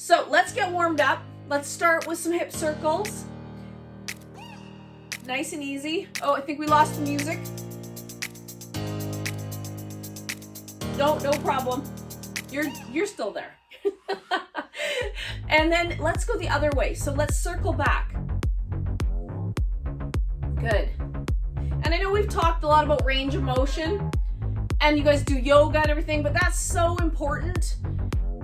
So let's get warmed up. Let's start with some hip circles. Nice and easy. Oh, I think we lost the music. No problem. You're still there. And then let's go the other way. So let's circle back. Good. And I know we've talked a lot about range of motion, and you guys do yoga and everything, but that's so important.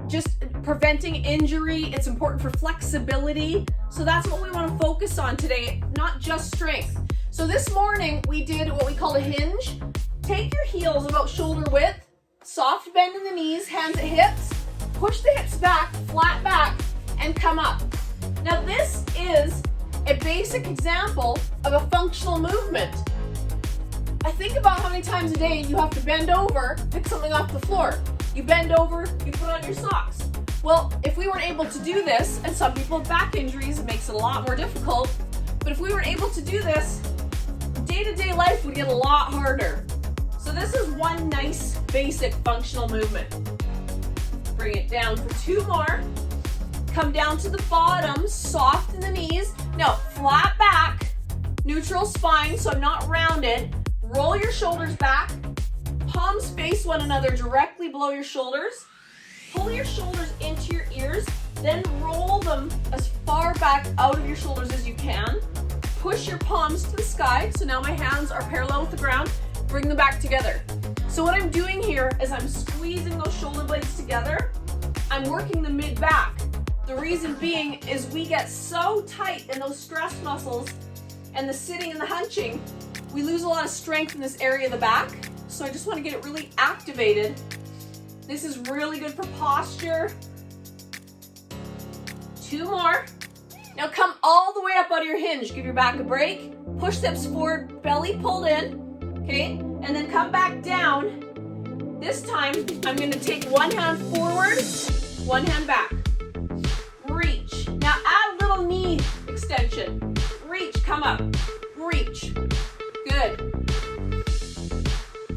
Just preventing injury, it's important for flexibility. So that's what we want to focus on today, not just strength. So this morning we did what we call a hinge. Take your heels about shoulder width, soft bend in the knees, hands at hips, push the hips back, flat back, and come up. Now this is a basic example of a functional movement. I think about how many times a day you have to bend over, pick something off the floor. You bend over, you put on your socks. Well, if we weren't able to do this, and some people have back injuries, it makes it a lot more difficult, but if we weren't able to do this, day-to-day life would get a lot harder. So this is one nice basic functional movement. Bring it down for 2 more. Come down to the bottom, soft in the knees. Now, flat back, neutral spine, so I'm not rounded. Roll your shoulders back. Palms face one another directly below your shoulders. Pull your shoulders into your ears, then roll them as far back out of your shoulders as you can. Push your palms to the sky, so now my hands are parallel with the ground. Bring them back together. So what I'm doing here is I'm squeezing those shoulder blades together. I'm working the mid-back. The reason being is we get so tight in those stress muscles and the sitting and the hunching, we lose a lot of strength in this area of the back. So I just want to get it really activated. This is really good for posture. 2 more. Now come all the way up out of your hinge. Give your back a break. Push the hips forward, belly pulled in. Okay, and then come back down. This time, I'm going to take one hand forward, one hand back. Reach. Now add a little knee extension. Reach, come up. Reach. Good.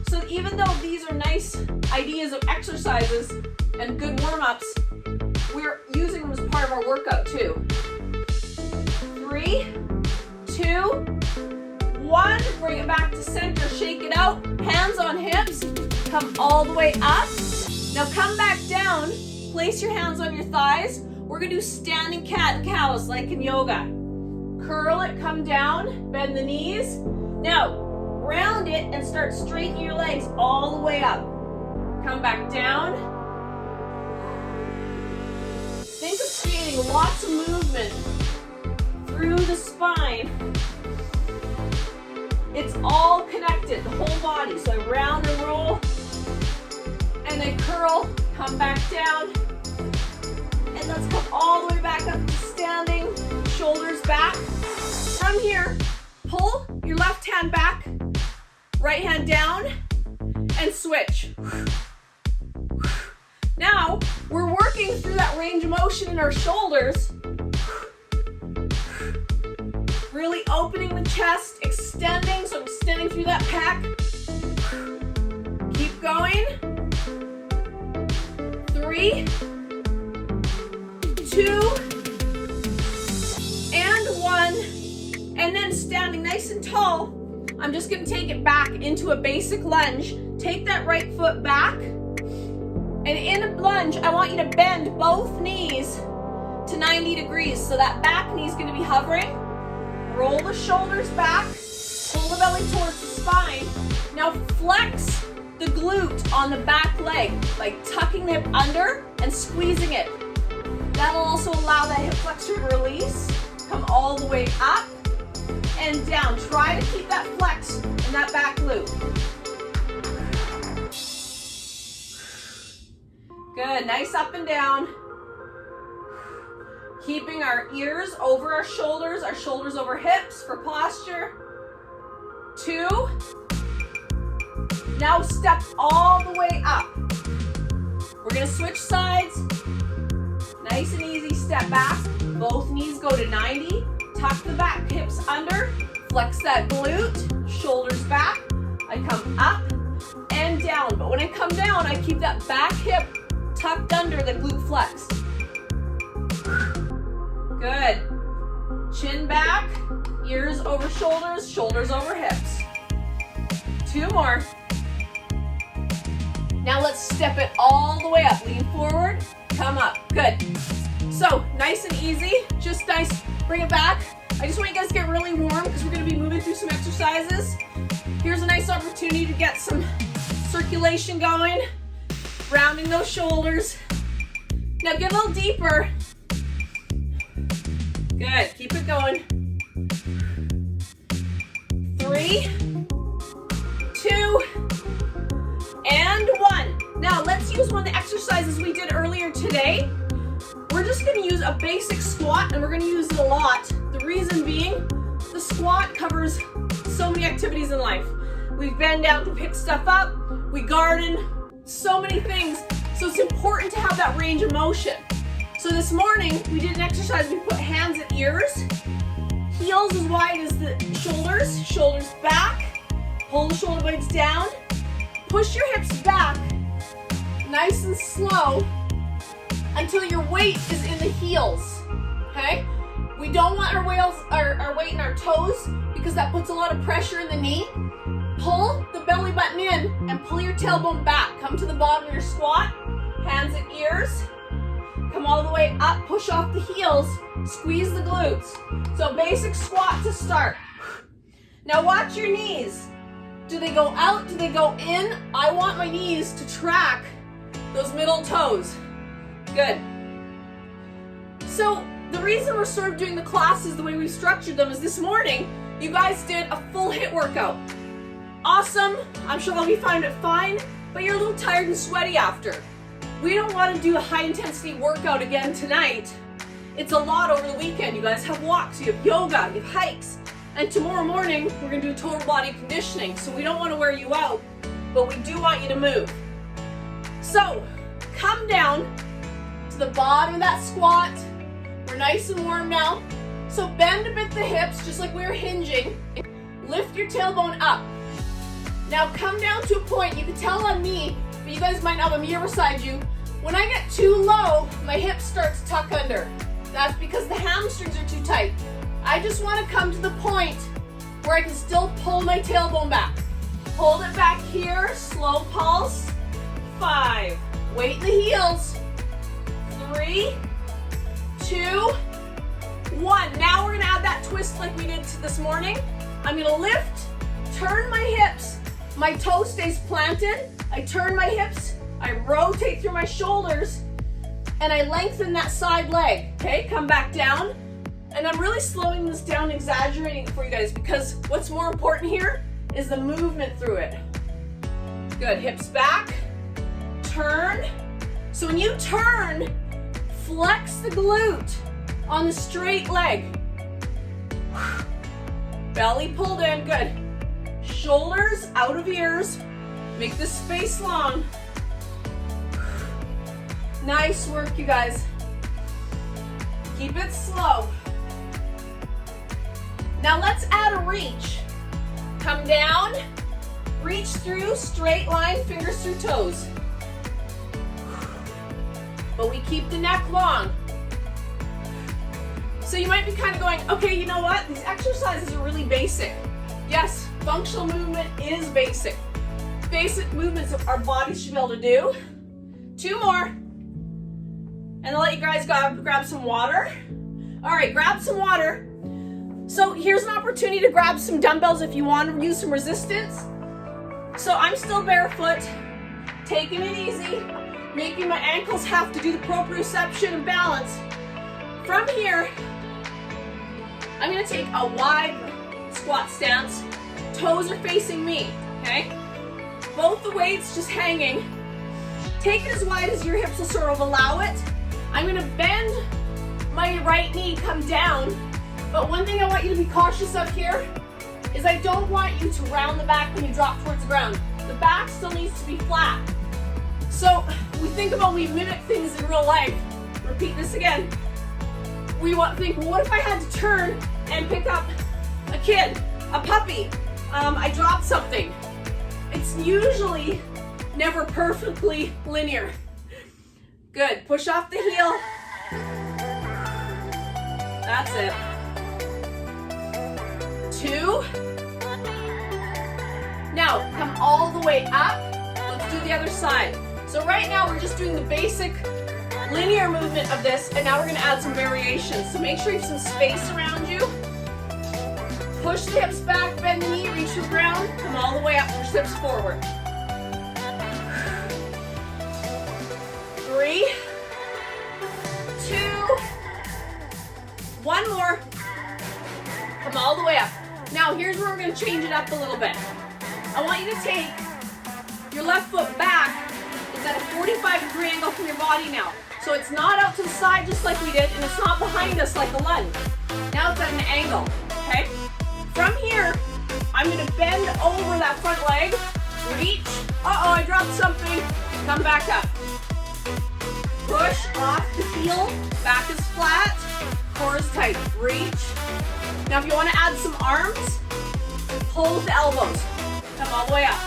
So even though these are nice ideas of exercises and good warm-ups, we're using them as part of our workout too. 3, 2, 1. Bring it back to center. Shake it out. Hands on hips. Come all the way up. Now come back down. Place your hands on your thighs. We're going to do standing cat and cows like in yoga. Curl it. Come down. Bend the knees. Now round it and start straightening your legs all the way up. Come back down. Think of creating lots of movement through the spine. It's all connected, the whole body. So I round and roll, and I curl, come back down, and let's come all the way back up to standing, shoulders back. From here, pull your left hand back, right hand down, and switch. Now, we're working through that range of motion in our shoulders. Really opening the chest, extending, so I'm extending through that pec. Keep going. 3, 2, and 1. And then standing nice and tall, I'm just going to take it back into a basic lunge. Take that right foot back. And in a lunge, I want you to bend both knees to 90 degrees. So that back knee is going to be hovering. Roll the shoulders back. Pull the belly towards the spine. Now flex the glute on the back leg, like tucking the hip under and squeezing it. That'll also allow that hip flexor to release. Come all the way up and down. Try to keep that flex in that back glute. Good, nice up and down. Keeping our ears over our shoulders over hips for posture. 2. Now step all the way up. We're gonna switch sides. Nice and easy, step back. Both knees go to 90. Tuck the back hips under. Flex that glute, shoulders back. I come up and down. But when I come down, I keep that back hip tucked under the glute flex. Good. Chin back, ears over shoulders, shoulders over hips. 2 more. Now let's step it all the way up. Lean forward, come up. Good. So nice and easy, just nice. Bring it back. I just want you guys to get really warm because we're going to be moving through some exercises. Here's a nice opportunity to get some circulation going, rounding those shoulders. Now get a little deeper. Good, keep it going. 3, 2, and 1. Now let's use one of the exercises we did earlier today. We're just going to use a basic squat, and we're going to use it a lot. The reason being, the squat covers so many activities in life. We bend down to pick stuff up, we garden, so many things. So it's important to have that range of motion. So this morning, we did an exercise, we put hands at ears, heels as wide as the shoulders, shoulders back, pull the shoulder blades down, push your hips back, nice and slow, until your weight is in the heels, okay? We don't want our weight in our toes because that puts a lot of pressure in the knee. Pull the belly button in and pull your tailbone back. Come to the bottom of your squat, hands at ears. Come all the way up, push off the heels, squeeze the glutes. So basic squat to start. Now watch your knees. Do they go out? Do they go in? I want my knees to track those middle toes. Good. So the reason we're sort of doing the classes the way we've structured them is this morning, you guys did a full HIIT workout. Awesome. I'm sure all of you found it fine, but you're a little tired and sweaty after. We don't want to do a high intensity workout again tonight. It's a lot over the weekend. You guys have walks, you have yoga, you have hikes, and tomorrow morning we're going to do total body conditioning. So we don't want to wear you out, but we do want you to move. So come down to the bottom of that squat. We're nice and warm now. So bend a bit the hips, just like we were hinging. Lift your tailbone up. Now come down to a point, you can tell on me, but you guys might not have a mirror beside you. When I get too low, my hips start to tuck under. That's because the hamstrings are too tight. I just want to come to the point where I can still pull my tailbone back. Hold it back here, slow pulse. 5, weight in the heels. 3, 2, 1. Now we're going to add that twist like we did this morning. I'm going to lift, turn my hips. My toe stays planted. I turn my hips. I rotate through my shoulders. And I lengthen that side leg. Okay, come back down. And I'm really slowing this down, exaggerating it for you guys, because what's more important here is the movement through it. Good, hips back. Turn. So when you turn, flex the glute on the straight leg. Belly pulled in, good. Shoulders out of ears. Make this space long. Nice work, you guys. Keep it slow. Now let's add a reach. Come down, reach through, straight line, fingers through toes. But we keep the neck long. So you might be kind of going, okay, you know what? These exercises are really basic. Yes, functional movement is basic. Basic movements our bodies should be able to do. 2 more. And I'll let you guys grab some water. All right, grab some water. So here's an opportunity to grab some dumbbells if you want to use some resistance. So I'm still barefoot, taking it easy, making my ankles have to do the proprioception and balance. From here, I'm going to take a wide squat stance. Toes are facing me, okay? Both the weights just hanging. Take it as wide as your hips will sort of allow it. I'm going to bend my right knee, come down. But one thing I want you to be cautious of here is I don't want you to round the back when you drop towards the ground. The back still needs to be flat. So we think about, we mimic things in real life. Repeat this again. We want to think, well, what if I had to turn and pick up a kid, a puppy? I dropped something. It's usually never perfectly linear. Good, push off the heel. That's it. 2. Now, come all the way up. Let's do the other side. So right now, we're just doing the basic linear movement of this, and now we're gonna add some variations. So make sure you have some space around you. Push the hips back, bend the knee, reach the ground, come all the way up, push the hips forward. 3, 2, 1 more. Come all the way up. Now here's where we're gonna change it up a little bit. I want you to take your left foot back. It's at a 45-degree angle from your body now. So it's not out to the side just like we did, and it's not behind us like a lunge. Now it's at an angle, okay? From here, I'm gonna bend over that front leg, reach. Uh-oh, I dropped something. Come back up. Push off the heel, back is flat, core is tight. Reach. Now if you wanna add some arms, pull with the elbows. Come all the way up.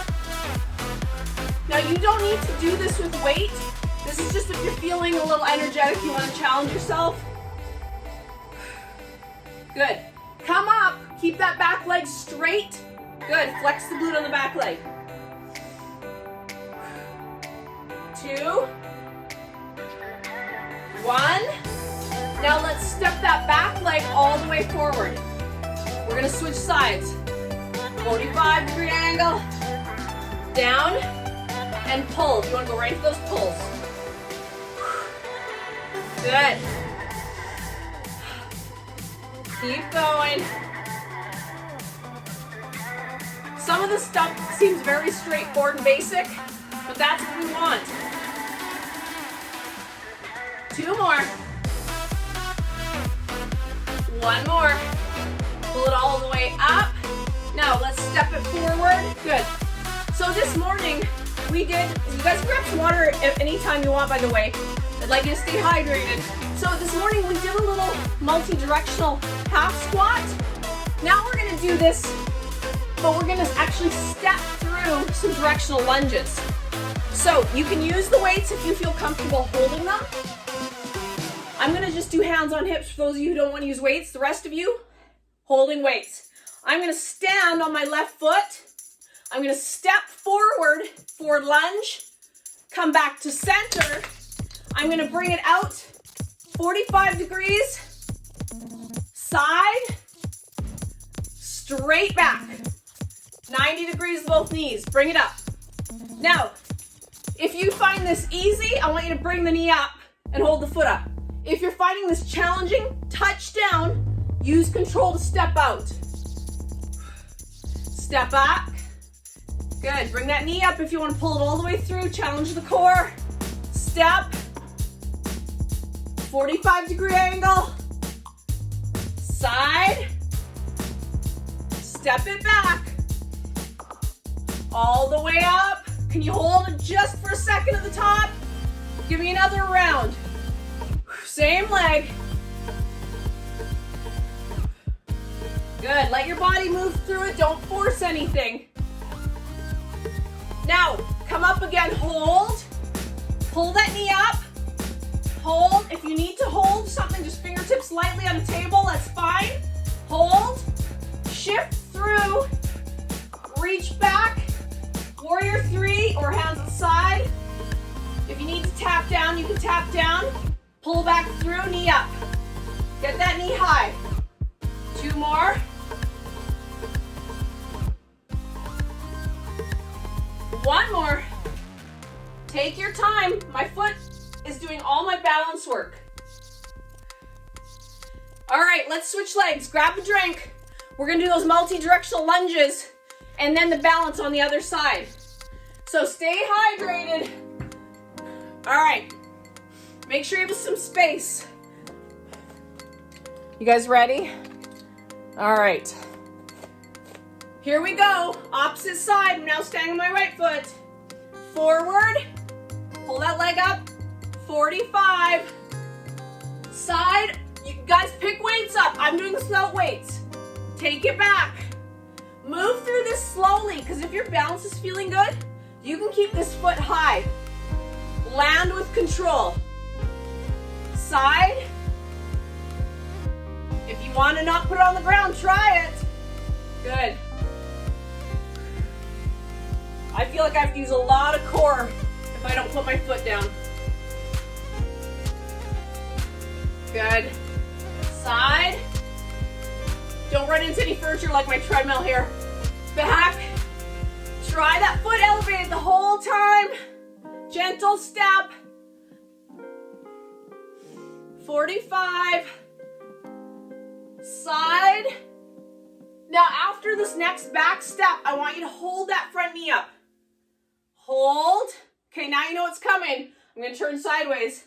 Now you don't need to do this with weight. This is just if you're feeling a little energetic, you want to challenge yourself. Good. Come up, keep that back leg straight. Good, flex the glute on the back leg. 2, 1. Now let's step that back leg all the way forward. We're gonna switch sides. 45-degree angle, down, and pull. You wanna go right to those pulls. Good. Keep going. Some of the stuff seems very straightforward and basic, but that's what we want. 2 more. 1 more. Pull it all the way up. Now let's step it forward. Good. So this morning we did, you guys can grab some water anytime you want, by the way. I'd like you to stay hydrated. So this morning we did a little multi-directional half squat. Now we're gonna do this, but we're gonna actually step through some directional lunges. So you can use the weights if you feel comfortable holding them. I'm gonna just do hands on hips for those of you who don't want to use weights. The rest of you, holding weights. I'm gonna stand on my left foot. I'm gonna step forward lunge, come back to center. I'm gonna bring it out 45 degrees, side, straight back, 90 degrees both knees, bring it up. Now, if you find this easy, I want you to bring the knee up and hold the foot up. If you're finding this challenging, touch down, use control to step out. Step back. Good, bring that knee up if you want to pull it all the way through, challenge the core. Step. 45-degree angle. Side. Step it back. All the way up. Can you hold it just for a second at the top? Give me another round. Same leg. Good, let your body move through it, don't force anything. Now, come up again, hold. Pull that knee up. Hold, if you need to hold something, just fingertips lightly on the table, that's fine. Hold, shift through, reach back, warrior 3 or hands at the side. If you need to tap down, you can tap down. Pull back through, knee up. Get that knee high. 2 more. 1 more. Take your time. My foot is doing all my balance work. All right, let's switch legs. Grab a drink. We're gonna do those multi-directional lunges and then the balance on the other side. So stay hydrated. All right, make sure you have some space. You guys ready? All right. Here we go. Opposite side. I'm now standing on my right foot. Forward. Pull that leg up. 45. Side. You guys pick weights up. I'm doing this without weights. Take it back. Move through this slowly, because if your balance is feeling good, you can keep this foot high. Land with control. Side. If you want to not put it on the ground, try it. Good. I feel like I have to use a lot of core if I don't put my foot down. Good. Side. Don't run into any furniture like my treadmill here. Back. Try that foot elevated the whole time. Gentle step. 45. Side. Now after this next back step, I want you to hold that front knee up. Hold. Okay, now you know what's coming. I'm going to turn sideways.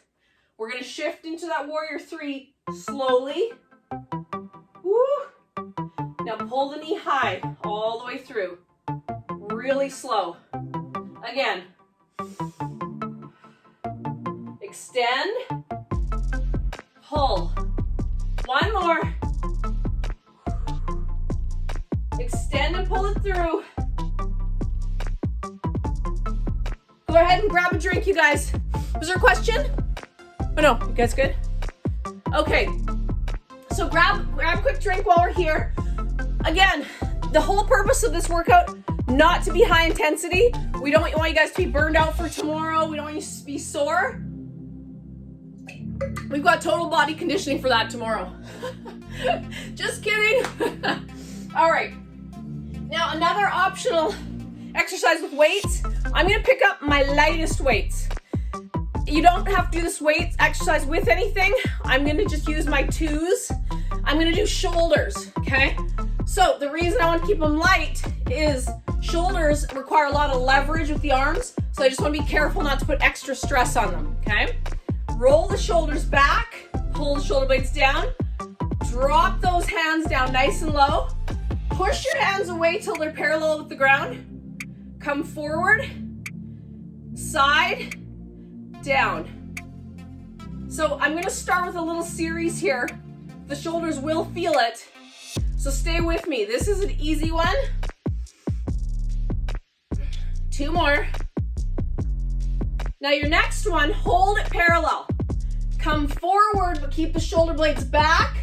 We're going to shift into that warrior 3 slowly. Woo. Now pull the knee high all the way through. Really slow. Again. Extend. Pull. One more. Extend and pull it through. Go ahead and grab a drink, you guys. Was there a question? Oh no, you guys good? Okay. So grab a quick drink while we're here. Again, the whole purpose of this workout, not to be high intensity. We don't want you guys to be burned out for tomorrow. We don't want you to be sore. We've got total body conditioning for that tomorrow. Just kidding. All right. Now another optional exercise with weights. I'm going to pick up my lightest weights. You don't have to do this weights exercise with anything. I'm going to just use my 2s. I'm going to do shoulders, okay? So the reason I want to keep them light is shoulders require a lot of leverage with the arms. So I just want to be careful not to put extra stress on them, okay? Roll the shoulders back, pull the shoulder blades down, drop those hands down nice and low. Push your hands away till they're parallel with the ground. Come forward, side, down. So I'm going to start with a little series here. The shoulders will feel it. So stay with me. This is an easy one. 2 more. Now your next one, hold it parallel. Come forward, but keep the shoulder blades back.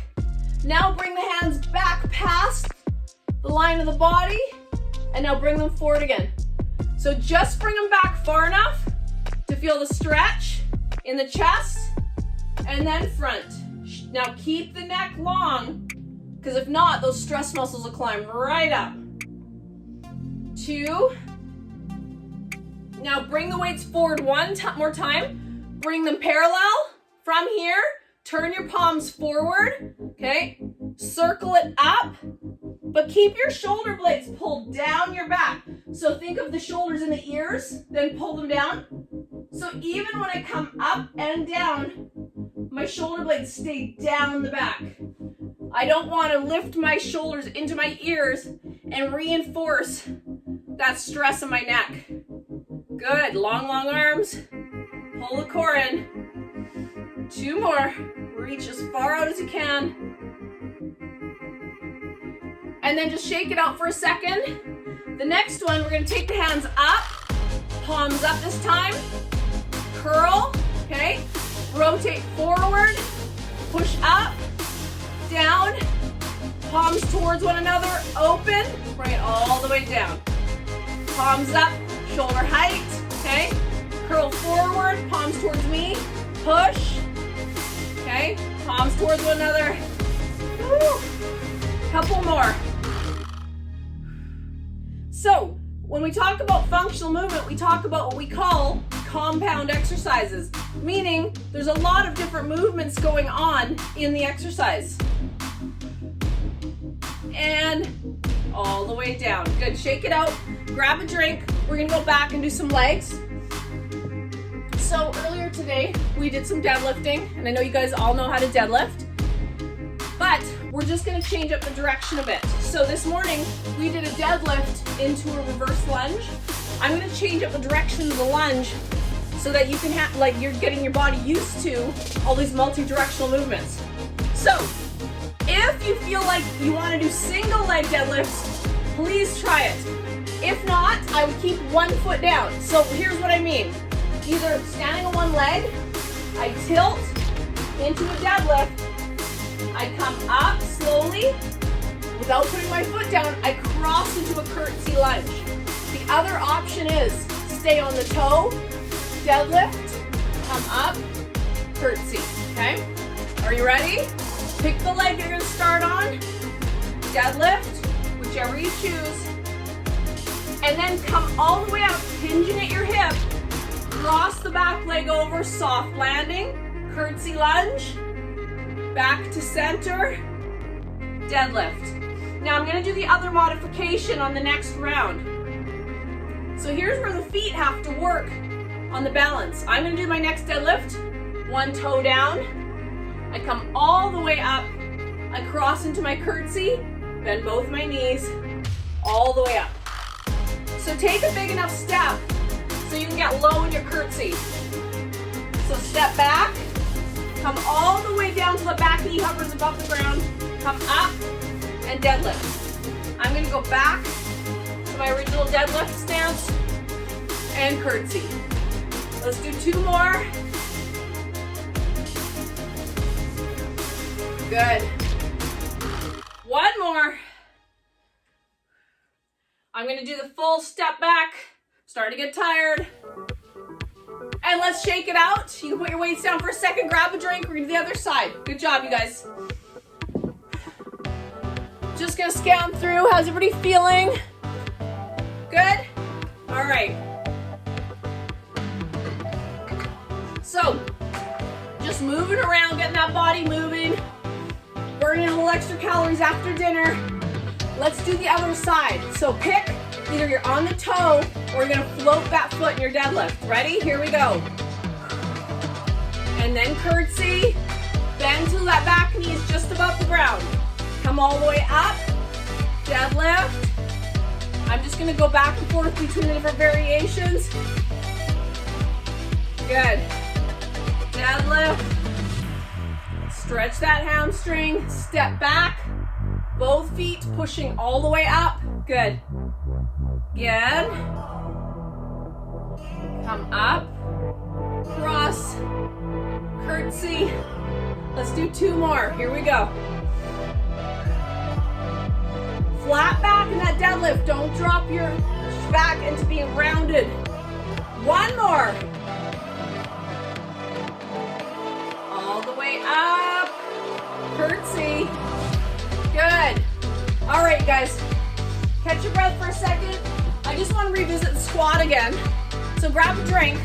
Now bring the hands back past the line of the body, and now bring them forward again. So just bring them back far enough to feel the stretch in the chest, and then front. Now keep the neck long, because if not, those stress muscles will climb right up. 2. Now bring the weights forward one more time. Bring them parallel from here. Turn your palms forward, okay? Circle it up, but keep your shoulder blades pulled down your back. So think of the shoulders and the ears, then pull them down. So even when I come up and down, my shoulder blades stay down the back. I don't want to lift my shoulders into my ears and reinforce that stress in my neck. Good, long arms. Pull the core in. 2 more. Reach as far out as you can. And then just shake it out for a second. The next one, we're going to take the hands up. Palms up this time. Curl, okay? Rotate forward. Push up. Down. Palms towards one another. Open. Bring it all the way down. Palms up. Shoulder height, okay? Curl forward. Palms towards me. Push. Okay, palms towards one another. Woo. Couple more. So, when we talk about functional movement, we talk about what we call compound exercises, meaning there's a lot of different movements going on in the exercise. And all the way down. Good, shake it out. Grab a drink. We're gonna go back and do some legs. So earlier today, we did some deadlifting, and I know you guys all know how to deadlift, but we're just gonna change up the direction a bit. So this morning, we did a deadlift into a reverse lunge. I'm gonna change up the direction of the lunge so that you can have, like, you're getting your body used to all these multi-directional movements. So if you feel like you wanna do single leg deadlifts, please try it. If not, I would keep one foot down. So here's what I mean. Either standing on one leg, I tilt into a deadlift, I come up slowly. Without putting my foot down, I cross into a curtsy lunge. The other option is stay on the toe, deadlift, come up, curtsy, okay? Are you ready? Pick the leg you're gonna start on, deadlift, whichever you choose, and then come all the way up, hinging at your hip, cross the back leg over, soft landing, curtsy lunge, back to center, deadlift. Now I'm gonna do the other modification on the next round. So here's where the feet have to work on the balance. I'm gonna do my next deadlift, one toe down. I come all the way up, I cross into my curtsy, bend both my knees, all the way up. So take a big enough step so you can get low in your curtsy. So step back, come all the way down to the back knee hovers above the ground, come up, and deadlift. I'm going to go back to my original deadlift stance and curtsy. Let's do 2 more. Good. 1 more. I'm going to do the full step back. Starting to get tired. And let's shake it out. You can put your weights down for a second, grab a drink, we're going to the other side. Good job, you guys. Just gonna scan through. How's everybody feeling? Good? All right. So, just moving around, getting that body moving, burning a little extra calories after dinner. Let's do the other side. So pick, either you're on the toe or you're gonna float that foot in your deadlift. Ready? Here we go. And then curtsy, bend till that back knee is just above the ground. Come all the way up, deadlift. I'm just gonna go back and forth between the different variations. Good. Deadlift. Stretch that hamstring, step back. Both feet pushing all the way up. Good. Again. Come up, cross, curtsy. Let's do 2 more. Here we go. Flat back in that deadlift. Don't drop your back into being rounded. 1 more. All the way up. Curtsy. Good. All right, guys. Catch your breath for a second. I just want to revisit the squat again. So grab a drink.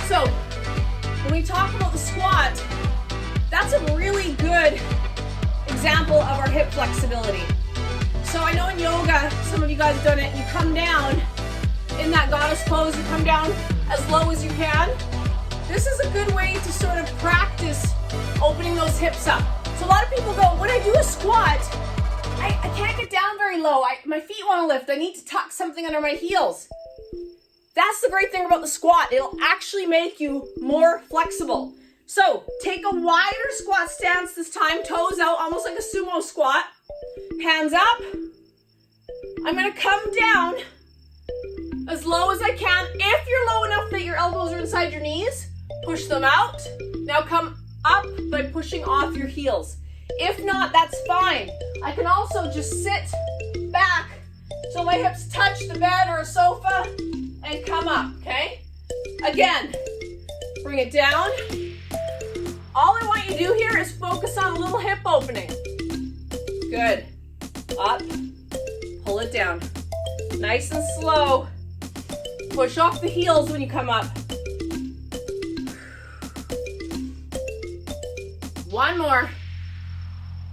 So when we talk about the squat, that's a really good example of our hip flexibility. So I know in yoga, some of you guys have done it, you come down in that goddess pose, you come down as low as you can. This is a good way to sort of practice opening those hips up. So a lot of people go, when I do a squat, I can't get down very low. My feet want to lift. I need to tuck something under my heels. That's the great thing about the squat. It'll actually make you more flexible. So take a wider squat stance this time, toes out, almost like a sumo squat. Hands up. I'm gonna come down as low as I can. If you're low enough that your elbows are inside your knees, push them out. Now come up by pushing off your heels. If not, that's fine. I can also just sit back so my hips touch the bed or a sofa and come up, okay? Again, bring it down. All I want you to do here is focus on a little hip opening. Good. Up, pull it down. Nice and slow. Push off the heels when you come up. 1 more.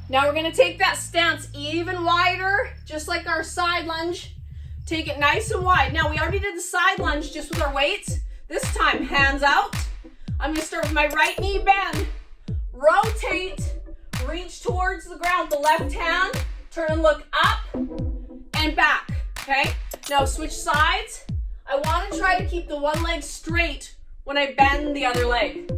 Now we're gonna take that stance even wider, just like our side lunge. Take it nice and wide. Now we already did the side lunge just with our weights. This time, hands out. I'm gonna start with my right knee bend. Rotate, reach towards the ground, the left hand, turn and look up and back, okay? Now switch sides. I wanna try to keep the one leg straight when I bend the other leg.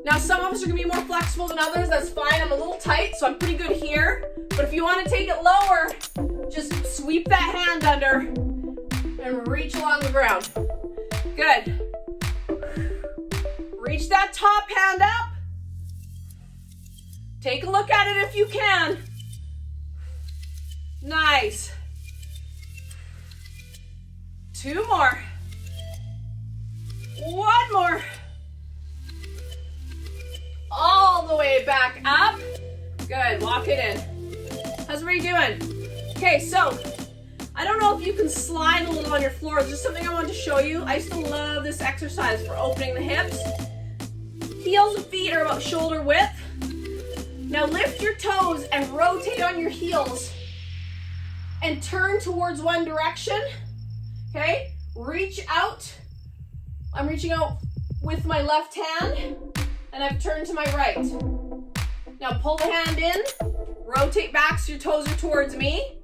Now some of us are gonna be more flexible than others, that's fine. I'm a little tight, so I'm pretty good here. But if you wanna take it lower, just sweep that hand under and reach along the ground. Good. Reach that top hand up Take a look at it if you can. Nice. 2 more. 1 more. All the way back up. Good, walk it in. How's everybody doing? Okay, so I don't know if you can slide a little on your floor. It's just something I wanted to show you. I used to love this exercise for opening the hips. Heels of feet are about shoulder width. Now lift your toes and rotate on your heels and turn towards one direction. Okay, reach out. I'm reaching out with my left hand and I've turned to my right. Now pull the hand in, rotate back so your toes are towards me.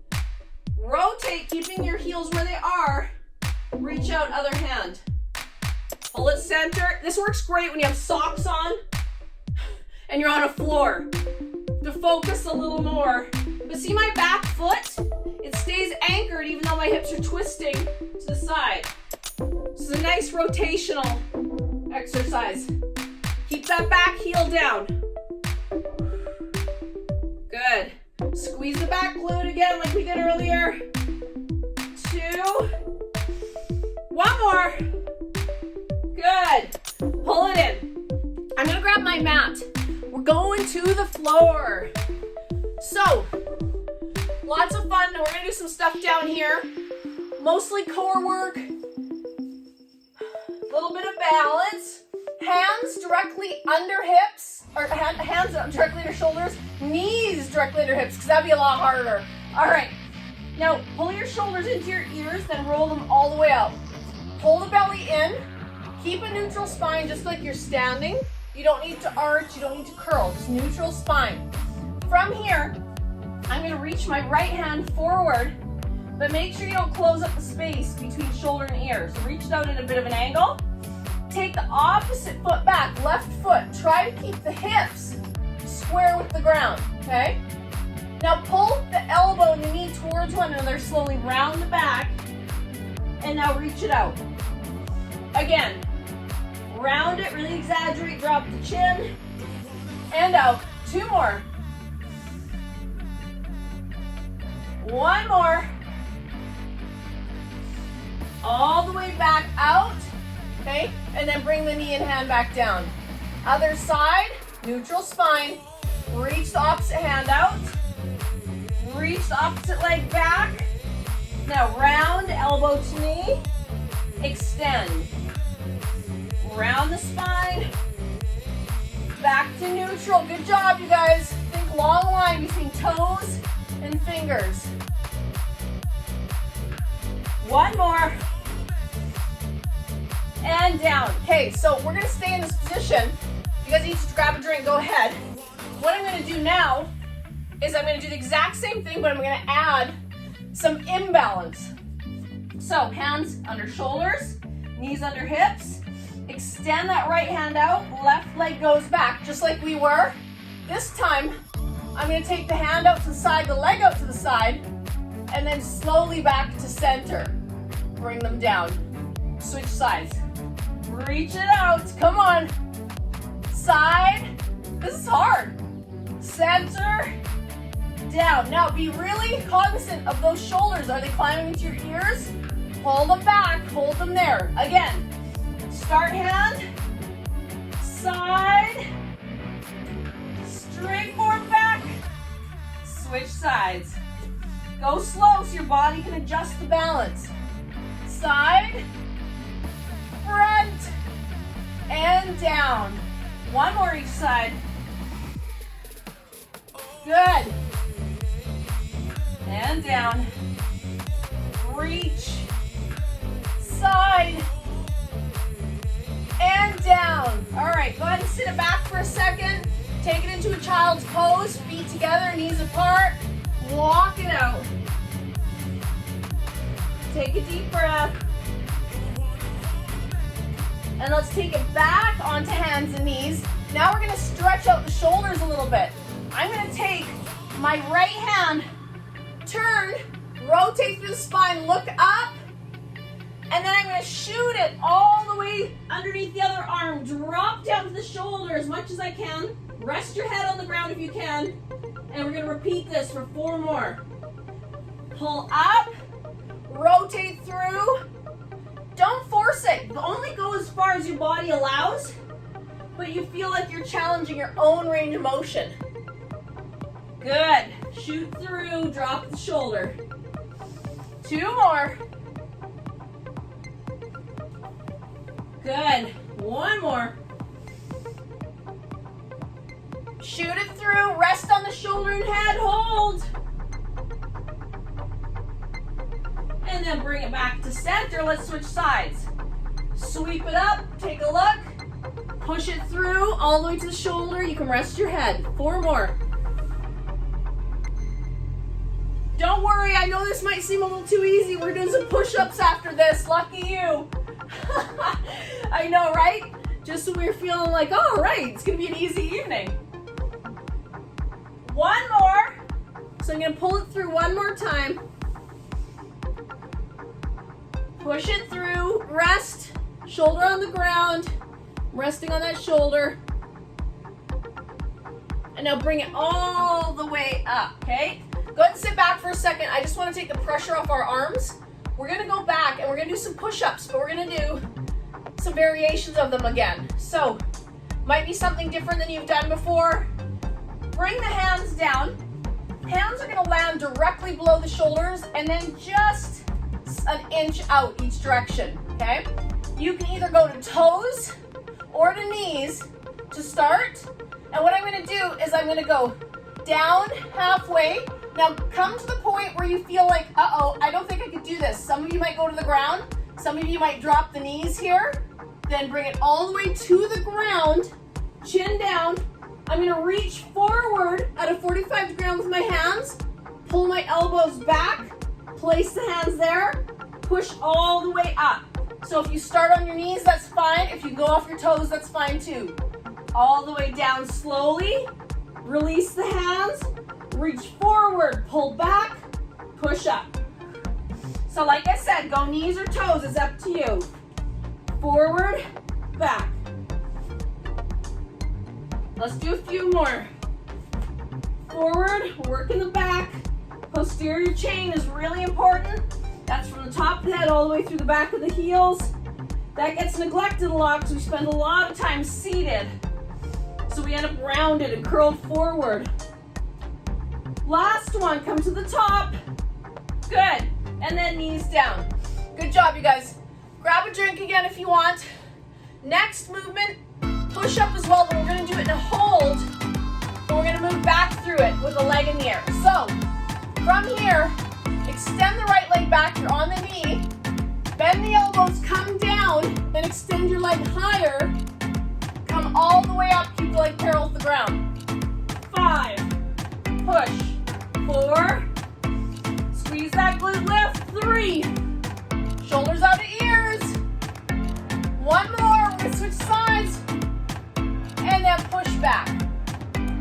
Rotate, keeping your heels where they are. Reach out, other hand. Pull it center. This works great when you have socks on and you're on a floor. To focus a little more. But see my back foot? It stays anchored even though my hips are twisting to the side. This is a nice rotational exercise. Keep that back heel down. Good. Squeeze the back glute again like we did earlier. 2. 1 more. Good. Pull it in. I'm gonna grab my mat. We're going to the floor. So, lots of fun. We're gonna do some stuff down here. Mostly core work. A little bit of balance. Hands directly under hips, or hands directly under shoulders, knees directly under hips, because that'd be a lot harder. All right, now pull your shoulders into your ears, then roll them all the way out. Pull the belly in, keep a neutral spine just like you're standing. You don't need to arch, you don't need to curl, just neutral spine. From here, I'm gonna reach my right hand forward, but make sure you don't close up the space between shoulder and ear. So reach it out at a bit of an angle. Take the opposite foot back, left foot. Try to keep the hips square with the ground, okay? Now pull the elbow and the knee towards one another, slowly round the back, and now reach it out. Again, round it, really exaggerate, drop the chin, and out. 2 more. 1 more. All the way back out. Okay, and then bring the knee and hand back down. Other side, neutral spine. Reach the opposite hand out. Reach the opposite leg back. Now round, elbow to knee. Extend. Round the spine. Back to neutral. Good job, you guys. Think long line between toes and fingers. 1 more. And down. Okay, so we're gonna stay in this position. If you guys need to grab a drink, go ahead. What I'm gonna do now is I'm gonna do the exact same thing, but I'm gonna add some imbalance. So hands under shoulders, knees under hips. Extend that right hand out, left leg goes back, just like we were. This time, I'm gonna take the hand out to the side, the leg out to the side, and then slowly back to center. Bring them down. Switch sides. Reach it out. Come on. Side. This is hard. Center. Down. Now be really cognizant of those shoulders. Are they climbing into your ears? Pull them back. Hold them there. Again. Start hand. Side. Straight forward back. Switch sides. Go slow so your body can adjust the balance. Side. Front and down. 1 more each side. Good. And down. Reach. Side. And down. All right, go ahead and sit it back for a second. Take it into a child's pose. Feet together, knees apart. Walk it out. Take a deep breath. And let's take it back onto hands and knees. Now we're gonna stretch out the shoulders a little bit. I'm gonna take my right hand, turn, rotate through the spine, look up, And then I'm going to shoot it all the way underneath the other arm. Drop down to the shoulder as much as I can. Rest your head on the ground if you can. And we're going to repeat this for 4 more. Pull up. Rotate through. Don't force it. Only go as far as your body allows. But you feel like you're challenging your own range of motion. Good. Shoot through. Drop the shoulder. 2 more. Good. 1 more. Shoot it through. Rest on the shoulder and head. Hold. And then bring it back to center. Let's switch sides. Sweep it up. Take a look. Push it through all the way to the shoulder. You can rest your head. 4 more. Don't worry. I know this might seem a little too easy. We're doing some push-ups after this. Lucky you. I know, right? Just so we're feeling like, all right, it's going to be an easy evening. 1 more. So I'm going to pull it through 1 more time. Push it through. Rest. Shoulder on the ground. Resting on that shoulder. And now bring it all the way up, okay? Go ahead and sit back for a second. I just want to take the pressure off our arms. We're going to go back and we're going to do some push-ups, but we're going to do some variations of them again. So, might be something different than you've done before. Bring the hands down. Hands are going to land directly below the shoulders and then just an inch out each direction, okay? You can either go to toes or to knees to start. And what I'm going to do is I'm going to go down halfway. Now come to the point where you feel like, uh-oh, I don't think I could do this. Some of you might go to the ground. Some of you might drop the knees here. Then bring it all the way to the ground. Chin down. I'm going to reach forward at a 45 degree angle with my hands. Pull my elbows back. Place the hands there. Push all the way up. So if you start on your knees, that's fine. If you go off your toes, that's fine too. All the way down slowly. Release the hands. Reach forward, pull back, push up. So like I said, go knees or toes, it's up to you. Forward, back. Let's do a few more. Forward, work in the back. Posterior chain is really important. That's from the top of the head all the way through the back of the heels. That gets neglected a lot because we spend a lot of time seated. So we end up rounded and curled forward. Last one, come to the top. Good. And then knees down. Good job, you guys. Grab a drink again if you want. Next movement, push up as well, but we're going to do it in a hold. And we're going to move back through it with a leg in the air. So, from here, extend the right leg back. You're on the knee. Bend the elbows, come down, then extend your leg higher. Come all the way up, keep the leg parallel with the ground. 5, push. 4, squeeze that glute lift. 3, shoulders out to ears. 1 more, we're going to switch sides. And then push back.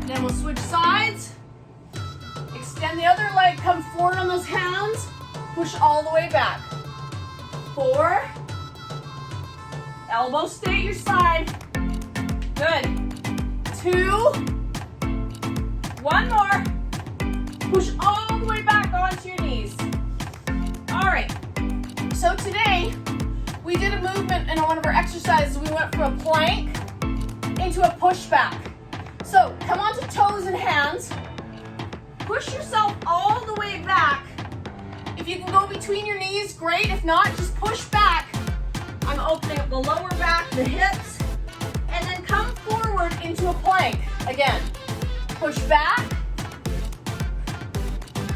Then we'll switch sides. Extend the other leg, come forward on those hands. Push all the way back. 4, elbows stay at your side. Good. 2, 1 more. Push all the way back onto your knees. All right, so today we did a movement in one of our exercises. We went from a plank into a push back. So come onto toes and hands. Push yourself all the way back. If you can go between your knees, great. If not, just push back. I'm opening up the lower back, the hips, and then come forward into a plank. Again, push back.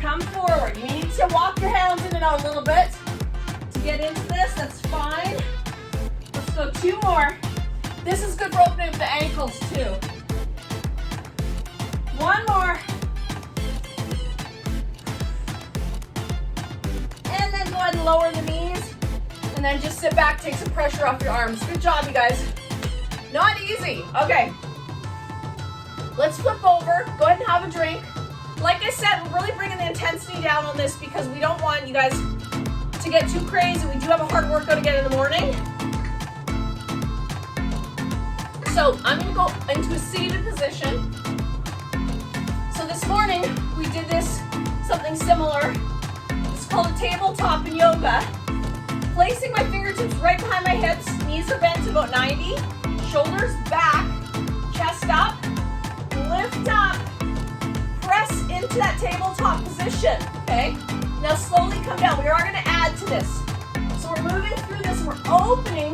Come forward. You need to walk your hands in and out a little bit to get into this. That's fine. Let's go 2 more. This is good for opening up the ankles too. 1 more. And then go ahead and lower the knees. And then just sit back, take some pressure off your arms. Good job, you guys. Not easy. Okay. Let's flip over. Go ahead and have a drink. Like I said, we're really bringing the intensity down on this because we don't want you guys to get too crazy. We do have a hard workout again in the morning. So I'm gonna go into a seated position. So this morning we did something similar. It's called a tabletop in yoga. Placing my fingertips right behind my hips, knees are bent about 90, shoulders back, chest up, lift up, press into that tabletop position, okay? Now slowly come down. We are gonna add to this. So we're moving through this and we're opening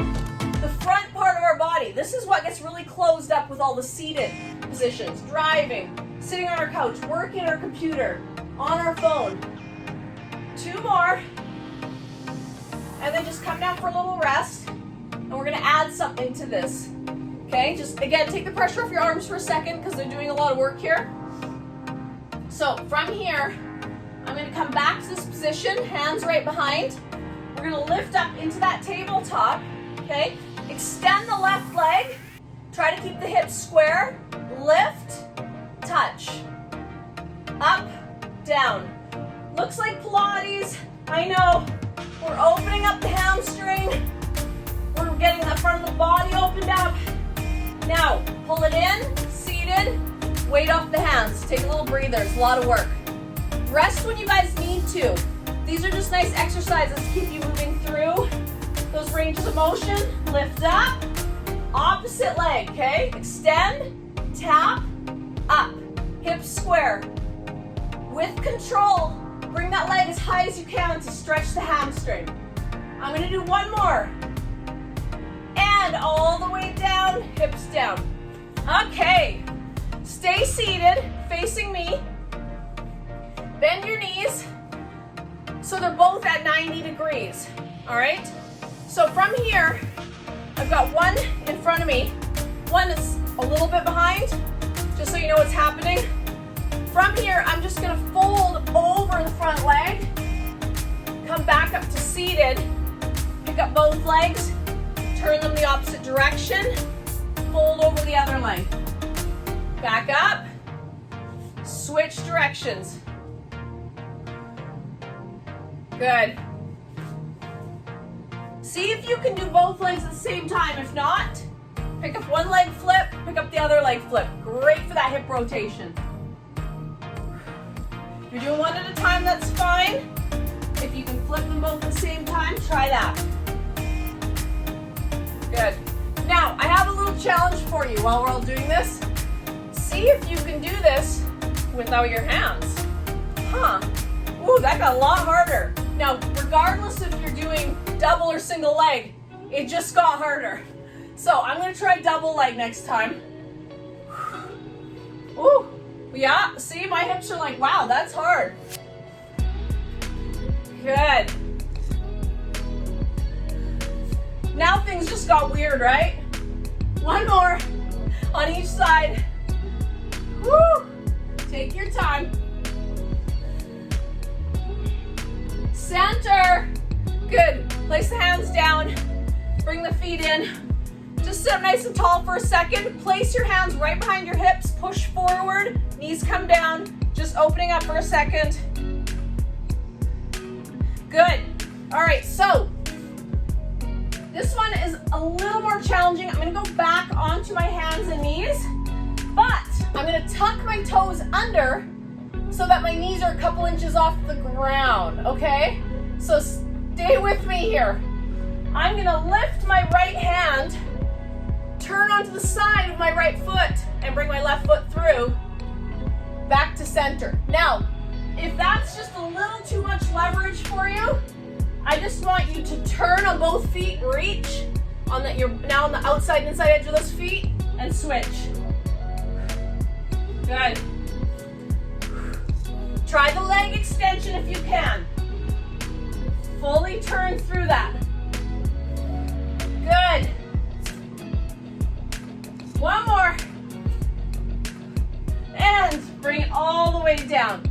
the front part of our body. This is what gets really closed up with all the seated positions. Driving, sitting on our couch, working on our computer, on our phone. 2 more. And then just come down for a little rest. And we're gonna add something to this. Okay, just again, take the pressure off your arms for a second because they're doing a lot of work here. So from here, I'm gonna come back to this position, hands right behind. We're gonna lift up into that tabletop, okay? Extend the left leg. Try to keep the hips square. Lift, touch. Up, down. Looks like Pilates, I know. We're opening up the hamstring. We're getting the front of the body opened up. Now, pull it in, seated, weight off the hands. Take a little breather, it's a lot of work. Rest when you guys need to. These are just nice exercises to keep you moving through those ranges of motion. Lift up, opposite leg, okay? Extend, tap, up, hips square. With control, bring that leg as high as you can to stretch the hamstring. I'm gonna do 1 more. And all the way down, hips down. Okay, stay seated, facing me. Bend your knees so they're both at 90 degrees, all right? So from here, I've got one in front of me. One is a little bit behind, just so you know what's happening. From here, I'm just gonna fold over the front leg, come back up to seated, pick up both legs, turn them the opposite direction, fold over the other leg. Back up, switch directions. Good. See if you can do both legs at the same time. If not, pick up one leg flip, pick up the other leg flip. Great for that hip rotation. If you're doing one at a time, that's fine. If you can flip them both at the same time, try that. Good. Now, I have a little challenge for you while we're all doing this. See if you can do this without your hands. Ooh, that got a lot harder. Now, regardless if you're doing double or single leg, it just got harder. So I'm gonna try double leg next time. Ooh, yeah, see, my hips are like, wow, that's hard. Good. Now things just got weird, right? 1 more on each side. Woo! Take your time. Center. Good. Place the hands down. Bring the feet in. Just sit up nice and tall for a second. Place your hands right behind your hips. Push forward. Knees come down. Just opening up for a second. Good. All right, so this one is a little more challenging. I'm going to go back onto my hands and knees, but I'm going to tuck my toes under so that my knees are a couple inches off the ground, okay? So stay with me here. I'm going to lift my right hand, turn onto the side of my right foot, and bring my left foot through, back to center. Now, if that's just a little too much leverage for you, I just want you to turn on both feet, reach on the, you're now on the outside and inside edge of those feet, and switch. Good. Try the leg extension if you can. Fully turn through that. Good. 1 more. And bring it all the way down.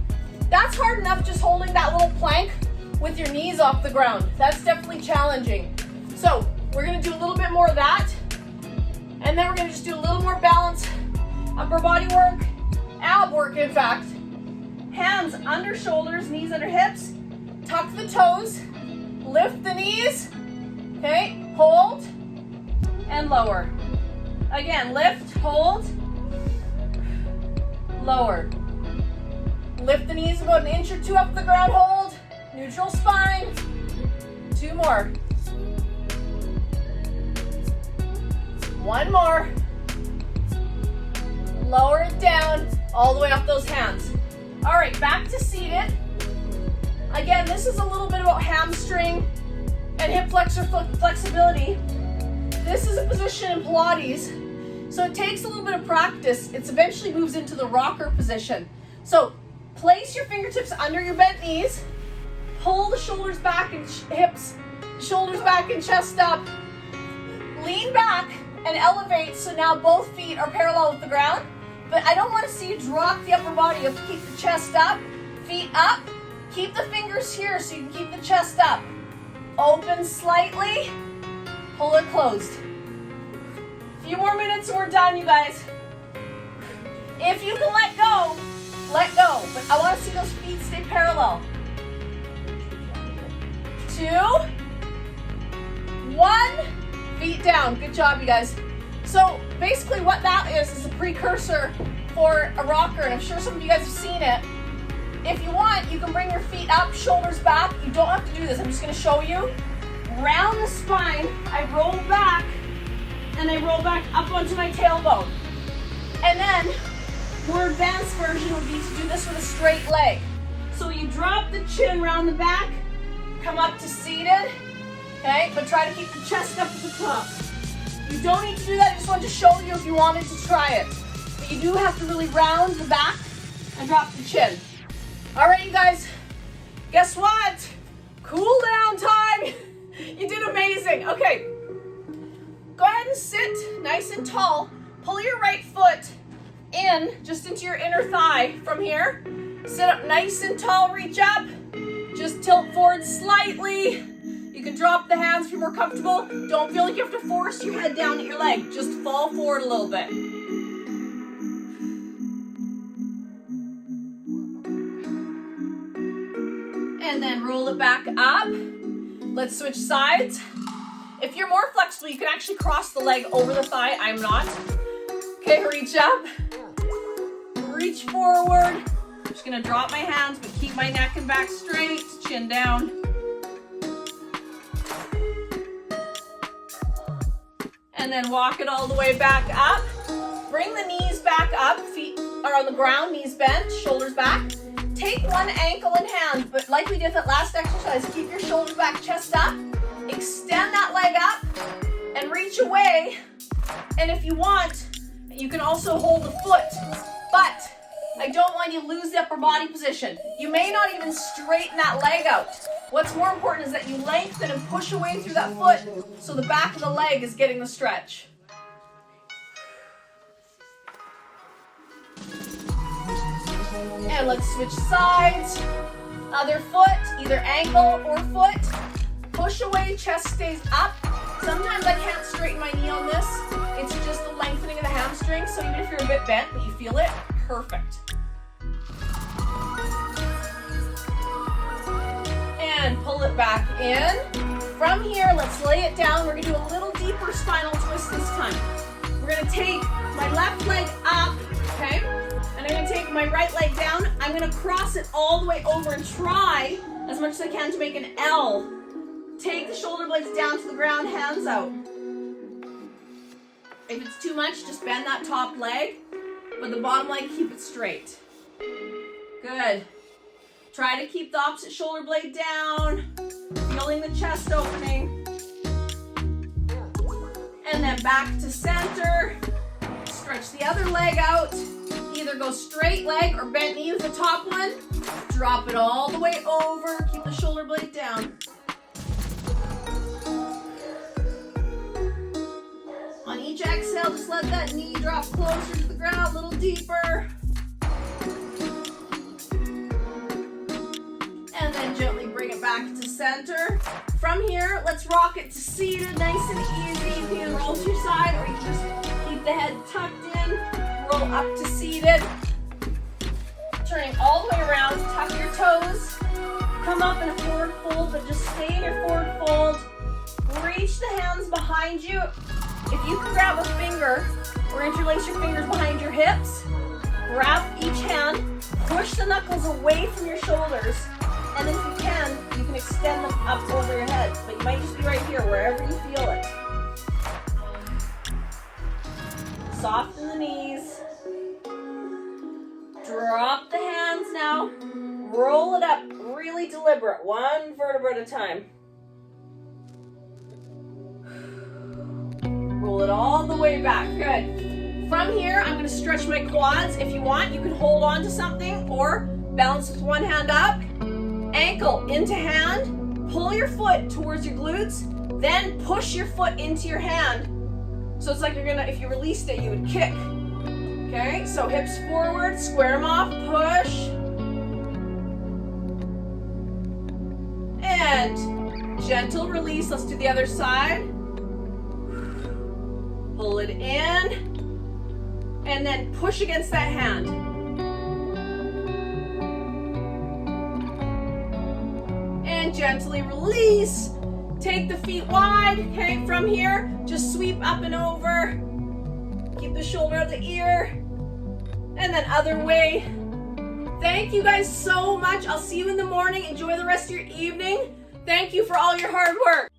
That's hard enough just holding that little plank with your knees off the ground. That's definitely challenging. So we're gonna do a little bit more of that. And then we're gonna just do a little more balance, upper body work, ab work in fact. Hands under shoulders, knees under hips. Tuck the toes, Lift the knees. Okay, hold and lower. Again, lift, hold, lower. Lift the knees about an inch or two up the ground, hold. Neutral spine. 2 more. 1 more. Lower it down all the way up those hands. All right, back to seated. Again, this is a little bit about hamstring and hip flexor flexibility. This is a position in Pilates, so it takes a little bit of practice. It eventually moves into the rocker position. So place your fingertips under your bent knees, pull the shoulders back and hips, shoulders back and chest up. Lean back and elevate so now both feet are parallel with the ground. But I don't want to see you drop the upper body. You have to keep the chest up, feet up. Keep the fingers here so you can keep the chest up. Open slightly, pull it closed. A few more minutes and we're done, you guys. If you can let go, let go. But I want to see those feet stay parallel. 2, 1, feet down. Good job, you guys. So basically what that is a precursor for a rocker, and I'm sure some of you guys have seen it. If you want, you can bring your feet up, shoulders back. You don't have to do this. I'm just going to show you. Round the spine, I roll back, and I roll back up onto my tailbone. And then, more advanced version would be to do this with a straight leg. So you drop the chin round the back, come up to seated, okay? But try to keep the chest up at the top. You don't need to do that. I just wanted to show you if you wanted to try it. But you do have to really round the back and drop the chin. All right, you guys, guess what? Cool down time. You did amazing. Okay, go ahead and sit nice and tall. Pull your right foot in, just into your inner thigh from here. Sit up nice and tall, reach up. Just tilt forward slightly. You can drop the hands if you're more comfortable. Don't feel like you have to force your head down at your leg. Just fall forward a little bit. And then roll it back up. Let's switch sides. If you're more flexible, you can actually cross the leg over the thigh. I'm not. Okay, reach up. Reach forward. I'm just gonna drop my hands, but keep my neck and back straight, chin down. And then walk it all the way back up. Bring the knees back up, feet are on the ground, knees bent, shoulders back. Take one ankle in hand, but like we did that last exercise, keep your shoulders back, chest up. Extend that leg up and reach away. And if you want, you can also hold the foot, but I don't want you to lose the upper body position. You may not even straighten that leg out. What's more important is that you lengthen and push away through that foot so the back of the leg is getting the stretch. And let's switch sides. Other foot, either ankle or foot. Push away, chest stays up. Sometimes I can't straighten my knee on this. It's just the lengthening of the hamstring, so even if you're a bit bent, but you feel it, perfect. And pull it back in. From here, let's lay it down. We're gonna do a little deeper spinal twist this time. We're gonna take my left leg up, okay? And I'm gonna take my right leg down. I'm gonna cross it all the way over and try as much as I can to make an L. Take the shoulder blades down to the ground, hands out. If it's too much, just bend that top leg, but the bottom leg, keep it straight. Good. Try to keep the opposite shoulder blade down, feeling the chest opening. And then back to center. Stretch the other leg out. Either go straight leg or bent knee with the top one. Drop it all the way over. Keep the shoulder blade down. On each exhale, just let that knee drop closer to the ground, a little deeper. And then gently bring it back to center. From here, let's rock it to seated, nice and easy. You can roll to your side or you can just keep the head tucked in. Roll up to seated. Turning all the way around, tuck your toes. come up in a forward fold, but just stay in your forward fold. Reach the hands behind you. If you can grab a finger or interlace your fingers behind your hips, grab each hand, push the knuckles away from your shoulders, and then if you can extend them up over your head. But you might just be right here, wherever you feel it. Soften the knees. Drop the hands now. Roll it up, really deliberate, one vertebra at a time. Roll it all the way back, good. From here, I'm gonna stretch my quads. If you want, you can hold on to something or balance with one hand up. Ankle into hand, pull your foot towards your glutes, then push your foot into your hand. So it's like you're gonna, if you released it, you would kick. Okay, so hips forward, square them off, push. And gentle release, let's do the other side. Pull it in, and then push against that hand. And gently release. Take the feet wide, okay? From here, just sweep up and over. Keep the shoulder out of the ear. And then other way. Thank you guys so much. I'll see you in the morning. Enjoy the rest of your evening. Thank you for all your hard work.